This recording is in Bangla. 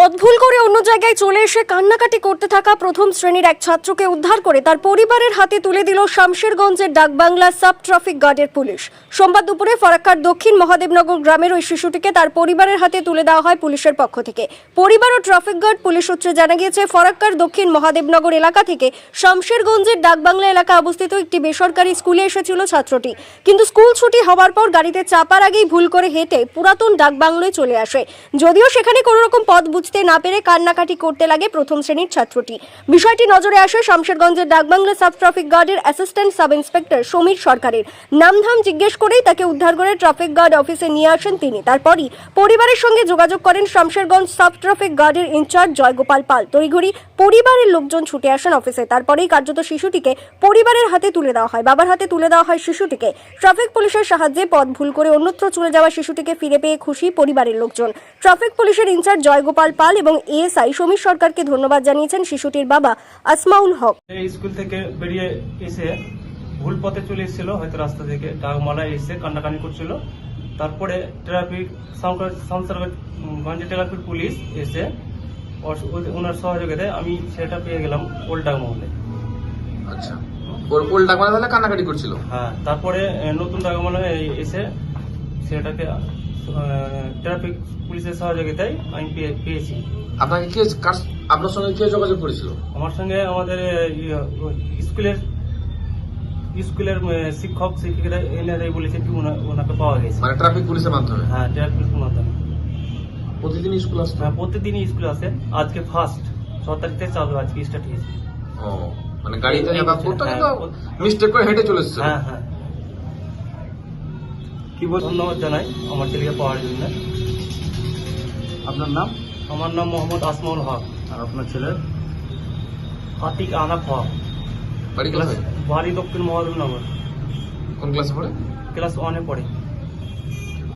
পথ ভুল করে অন্য জায়গায় চলে এসে কান্নাকাটি করতে থাকা প্রথম শ্রেণীর এক ছাত্রকে উদ্ধার করে তার পরিবারের হাতে তুলে দিল শামশেরগঞ্জের ডাকবাংলা সাব ট্রাফিক গার্ডের পুলিশ। সোমবার দুপুরে ফরাক্কার দক্ষিণ মহাদেবনগর গ্রামের ওই শিশুটিকে তার পরিবারের হাতে তুলে দেওয়া হয় পুলিশের পক্ষ থেকে। পরিবার ও ট্রাফিক গার্ড পুলিশ সূত্রে জানা গিয়েছে, ফরাক্কার দক্ষিণ মহাদেবনগর এলাকা থেকে শামশেরগঞ্জের ডাকবাংলা এলাকা অবস্থিত একটি বেসরকারি স্কুলে এসেছিল ছাত্রটি, কিন্তু স্কুল ছুটি হওয়ার পর গাড়িতে চাপার আগেই ভুল করে হেঁটে পুরাতন ডাকবাংলায় চলে আসে। যদিও সেখানে কোনো রকম পথ বুঝতে না পেরে কান্নাকাটি করতে লাগে প্রথম শ্রেণীর ছাত্রটি। বিষয়টি নজরে আসে শামশেরগঞ্জের ডাকবাংলা সাব ট্রাফিক গার্ডের অ্যাসিস্ট্যান্ট সাব ইন্সপেক্টর সমীর সরকারের। নামধাম জিজ্ঞেস করেই তাকে উদ্ধার করে ট্রাফিক গার্ড অফিসে নিয়ে আসেন তিনি। তারপরই পরিবারের সঙ্গে যোগাযোগ করেন শামশেরগঞ্জ সাব ট্রাফিক গার্ডের ইনচার্জ জয়গোপাল পাল। তড়িঘড়ি পরিবারের লোকজন ছুটে আসেন অফিসে। তারপরেই কার্যত শিশুটিকে পরিবারের হাতে তুলে দেওয়া হয়। বাবার হাতে তুলে দেওয়া হয় শিশুটিকে। ট্রাফিক পুলিশের সাহায্যে পথ ভুল করে অন্যত্র চলে যাওয়া শিশুটিকে ফিরে পেয়ে খুশি পরিবারের লোকজন। ট্রাফিক পুলিশের ইনচার্জ জয়গোপাল পাল এবং এএসআই সমীর সরকারকে ধন্যবাদ জানিয়েছেন শিশুটির বাবা আসমাউল হক। এই স্কুল থেকে বেরিয়ে এসে ভুল পথে চলে এসেছিল, হয়তো রাস্তা থেকে ডাকমালায় এসে কান্নাকানি করছিল। তারপরে ট্রাফিক শামশেরগঞ্জ ট্রাফিক পুলিশ এসে ওনার সহযোগিতায় আমি সেটা পেয়ে গেলাম ওল্ড ডাকমালায়। আচ্ছা, ওল্ড ডাকমালা তাহলে কান্নাকাটি করছিল? হ্যাঁ, তারপরে নতুন ডাকমালায় এসে সেটাকে ট্রাফিক পুলিশের সহযোগিতায় আমি পেয়েছি। আপনাকে কে, আপনার সঙ্গে কে যোগাযোগ করেছিল? আমার সঙ্গে আমাদের স্কুলের শিক্ষক শিক্ষিকারা এনারাই বলেছে কি ওনাকে পাওয়া গেছে। মানে ট্রাফিক পুলিশের মাধ্যমে? হ্যাঁ, ট্রাফিক পুলিশের মাধ্যমে। প্রতিদিন স্কুল আসতে? হ্যাঁ, প্রতিদিনই স্কুল আসে। আজকে ফার্স্ট 6 তারিখ থেকে চালু, আজকে স্টার্ট হয়েছে। ও, মানে গাড়িতে যাতায়াত করতে কিন্তু মিস্টেক করে হেঁটে চলে এসেছে? হ্যাঁ হ্যাঁ। কি বল, ধন্যবাদ জানাই আমার ছেলেকে পাওয়ার জন্য। আপনার নাম? আমার নাম মোহাম্মদ আসমাউল হক। আর আপনার ছেলের? আতিক আনাফ হক। বাড়ি কোথায়? বাড়ি দক্ষিণ মহাদেবনগর। কোন ক্লাসে পড়ে? ক্লাস 1-এ পড়ে।